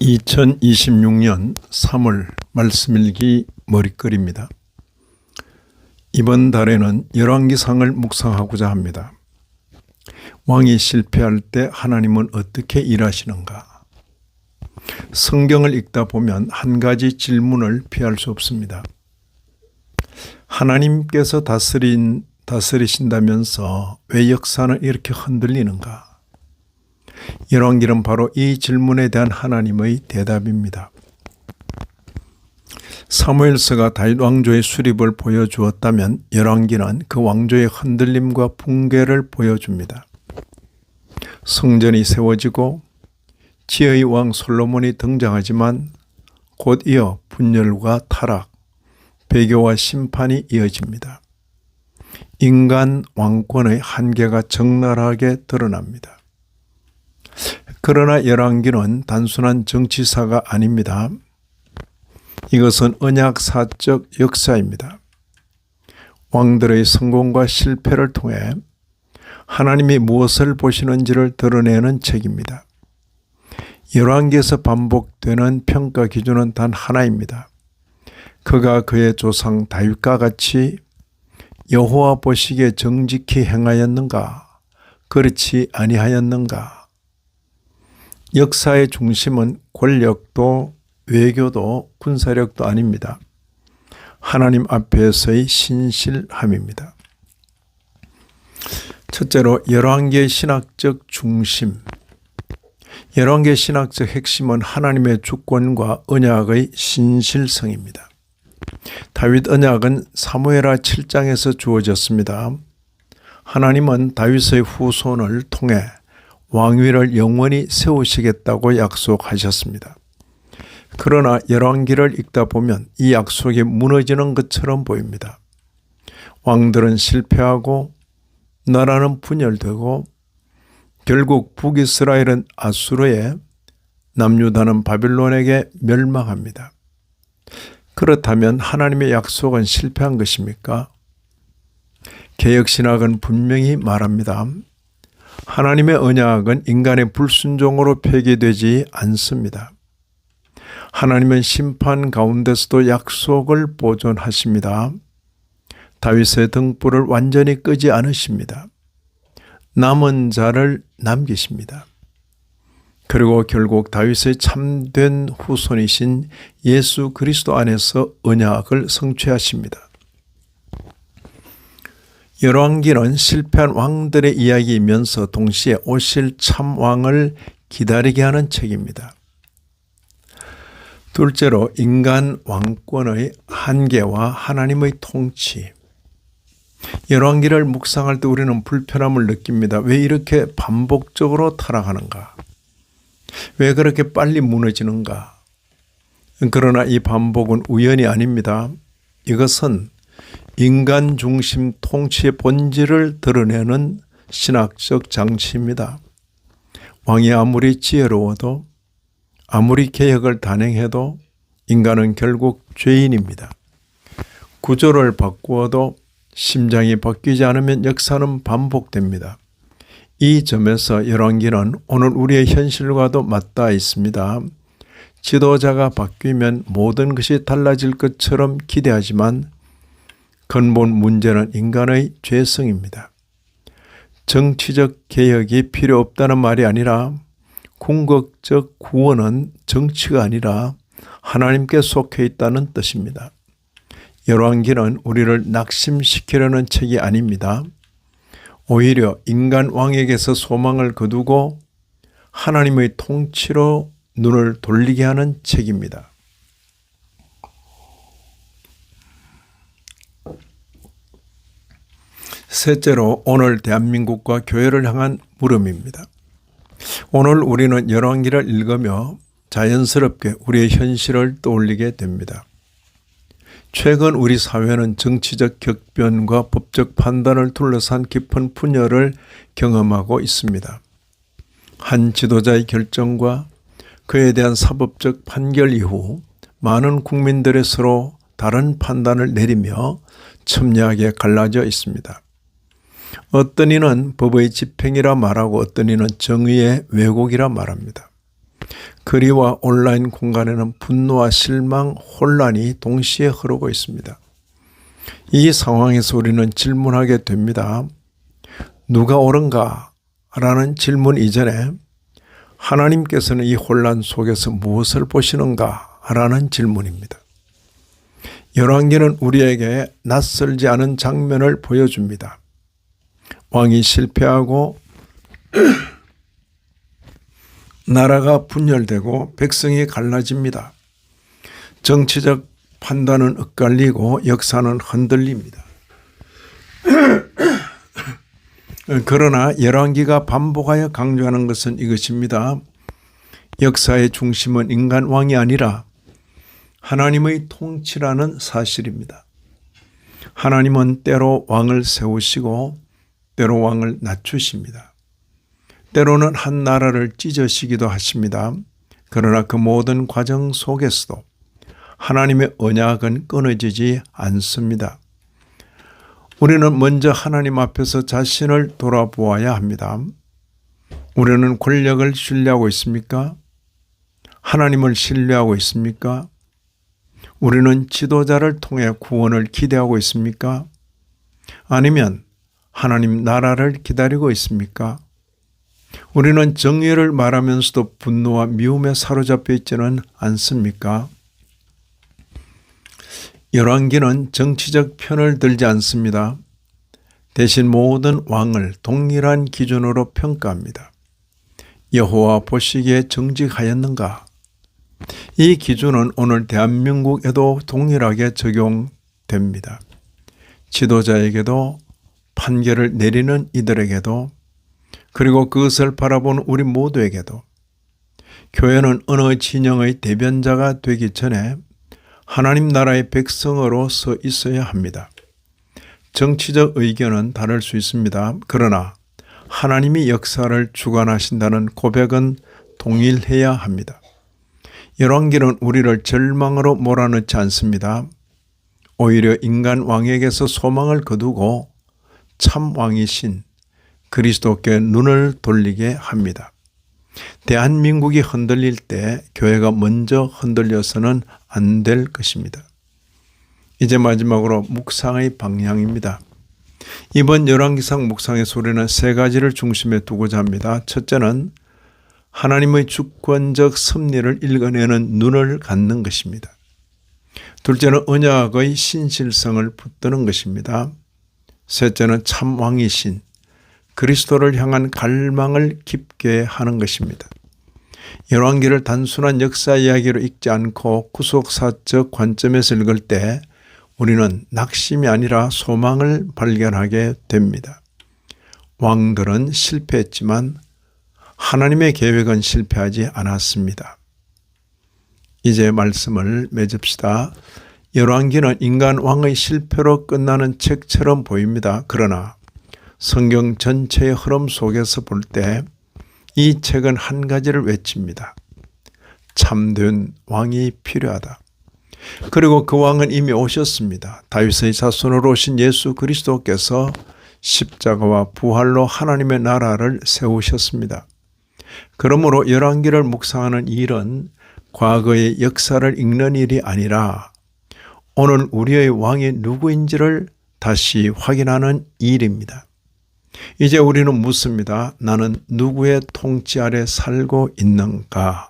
2026년 3월 말씀일기 머릿글입니다. 이번 달에는 열왕기상을 묵상하고자 합니다. 왕이 실패할 때 하나님은 어떻게 일하시는가? 성경을 읽다 보면 한 가지 질문을 피할 수 없습니다. 하나님께서 다스리신다면서 왜 역사는 이렇게 흔들리는가? 열왕기는 바로 이 질문에 대한 하나님의 대답입니다. 사무엘서가 다윗 왕조의 수립을 보여주었다면 열왕기는 그 왕조의 흔들림과 붕괴를 보여줍니다. 성전이 세워지고 지혜의 왕 솔로몬이 등장하지만 곧 이어 분열과 타락, 배교와 심판이 이어집니다. 인간 왕권의 한계가 적나라하게 드러납니다. 그러나 열왕기는 단순한 정치사가 아닙니다. 이것은 언약사적 역사입니다. 왕들의 성공과 실패를 통해 하나님이 무엇을 보시는지를 드러내는 책입니다. 열왕기에서 반복되는 평가 기준은 단 하나입니다. 그가 그의 조상 다윗과 같이 여호와 보시기에 정직히 행하였는가? 그렇지 아니하였는가? 역사의 중심은 권력도 외교도 군사력도 아닙니다. 하나님 앞에서의 신실함입니다. 첫째로 열왕기의 신학적 중심. 열왕기의 신학적 핵심은 하나님의 주권과 언약의 신실성입니다. 다윗 언약은 사무엘하 7장에서 주어졌습니다. 하나님은 다윗의 후손을 통해 왕위를 영원히 세우시겠다고 약속하셨습니다. 그러나 열왕기를 읽다 보면 이 약속이 무너지는 것처럼 보입니다. 왕들은 실패하고 나라는 분열되고 결국 북이스라엘은 아수르에, 남유다는 바빌론에게 멸망합니다. 그렇다면 하나님의 약속은 실패한 것입니까? 개역신학은 분명히 말합니다. 하나님의 언약은 인간의 불순종으로 폐기되지 않습니다. 하나님은 심판 가운데서도 약속을 보존하십니다. 다윗의 등불을 완전히 끄지 않으십니다. 남은 자를 남기십니다. 그리고 결국 다윗의 참된 후손이신 예수 그리스도 안에서 언약을 성취하십니다. 열왕기는 실패한 왕들의 이야기이면서 동시에 오실 참 왕을 기다리게 하는 책입니다. 둘째로 인간 왕권의 한계와 하나님의 통치. 열왕기를 묵상할 때 우리는 불편함을 느낍니다. 왜 이렇게 반복적으로 타락하는가? 왜 그렇게 빨리 무너지는가? 그러나 이 반복은 우연이 아닙니다. 이것은 인간 중심 통치의 본질을 드러내는 신학적 장치입니다. 왕이 아무리 지혜로워도 아무리 개혁을 단행해도 인간은 결국 죄인입니다. 구조를 바꾸어도 심장이 바뀌지 않으면 역사는 반복됩니다. 이 점에서 열왕기는 오늘 우리의 현실과도 맞닿아 있습니다. 지도자가 바뀌면 모든 것이 달라질 것처럼 기대하지만 근본 문제는 인간의 죄성입니다. 정치적 개혁이 필요 없다는 말이 아니라 궁극적 구원은 정치가 아니라 하나님께 속해 있다는 뜻입니다. 열왕기는 우리를 낙심시키려는 책이 아닙니다. 오히려 인간 왕에게서 소망을 거두고 하나님의 통치로 눈을 돌리게 하는 책입니다. 셋째로 오늘 대한민국과 교회를 향한 물음입니다. 오늘 우리는 열왕기를 읽으며 자연스럽게 우리의 현실을 떠올리게 됩니다. 최근 우리 사회는 정치적 격변과 법적 판단을 둘러싼 깊은 분열을 경험하고 있습니다. 한 지도자의 결정과 그에 대한 사법적 판결 이후 많은 국민들의 서로 다른 판단을 내리며 첨예하게 갈라져 있습니다. 어떤 이는 법의 집행이라 말하고 어떤 이는 정의의 왜곡이라 말합니다. 거리와 온라인 공간에는 분노와 실망, 혼란이 동시에 흐르고 있습니다. 이 상황에서 우리는 질문하게 됩니다. 누가 옳은가? 라는 질문 이전에 하나님께서는 이 혼란 속에서 무엇을 보시는가? 라는 질문입니다. 열왕기는 우리에게 낯설지 않은 장면을 보여줍니다. 왕이 실패하고 나라가 분열되고 백성이 갈라집니다. 정치적 판단은 엇갈리고 역사는 흔들립니다. 그러나 열왕기가 반복하여 강조하는 것은 이것입니다. 역사의 중심은 인간 왕이 아니라 하나님의 통치라는 사실입니다. 하나님은 때로 왕을 세우시고 때로 왕을 낮추십니다. 때로는 한 나라를 찢으시기도 하십니다. 그러나 그 모든 과정 속에서도 하나님의 언약은 끊어지지 않습니다. 우리는 먼저 하나님 앞에서 자신을 돌아보아야 합니다. 우리는 권력을 신뢰하고 있습니까? 하나님을 신뢰하고 있습니까? 우리는 지도자를 통해 구원을 기대하고 있습니까? 아니면 하나님 나라를 기다리고 있습니까? 우리는 정의를 말하면서도 분노와 미움에 사로잡혀 있지는 않습니까? 열왕기는 정치적 편을 들지 않습니다. 대신 모든 왕을 동일한 기준으로 평가합니다. 여호와 보시기에 정직하였는가? 이 기준은 오늘 대한민국에도 동일하게 적용됩니다. 지도자에게도 판결을 내리는 이들에게도 그리고 그것을 바라보는 우리 모두에게도 교회는 어느 진영의 대변자가 되기 전에 하나님 나라의 백성으로 서 있어야 합니다. 정치적 의견은 다를 수 있습니다. 그러나 하나님이 역사를 주관하신다는 고백은 동일해야 합니다. 열왕기는 우리를 절망으로 몰아넣지 않습니다. 오히려 인간 왕에게서 소망을 거두고 참 왕이신 그리스도께 눈을 돌리게 합니다. 대한민국이 흔들릴 때 교회가 먼저 흔들려서는 안 될 것입니다. 이제 마지막으로 묵상의 방향입니다. 이번 열왕기상 묵상의 소리는 세 가지를 중심에 두고자 합니다. 첫째는 하나님의 주권적 섭리를 읽어내는 눈을 갖는 것입니다. 둘째는 언약의 신실성을 붙드는 것입니다. 셋째는 참 왕이신 그리스도를 향한 갈망을 깊게 하는 것입니다. 열왕기를 단순한 역사 이야기로 읽지 않고 구속사적 관점에서 읽을 때 우리는 낙심이 아니라 소망을 발견하게 됩니다. 왕들은 실패했지만 하나님의 계획은 실패하지 않았습니다. 이제 말씀을 맺읍시다. 열왕기는 인간 왕의 실패로 끝나는 책처럼 보입니다. 그러나 성경 전체의 흐름 속에서 볼 때 이 책은 한 가지를 외칩니다. 참된 왕이 필요하다. 그리고 그 왕은 이미 오셨습니다. 다윗의 자손으로 오신 예수 그리스도께서 십자가와 부활로 하나님의 나라를 세우셨습니다. 그러므로 열왕기를 묵상하는 일은 과거의 역사를 읽는 일이 아니라 오늘 우리의 왕이 누구인지를 다시 확인하는 일입니다. 이제 우리는 묻습니다. 나는 누구의 통치 아래 살고 있는가?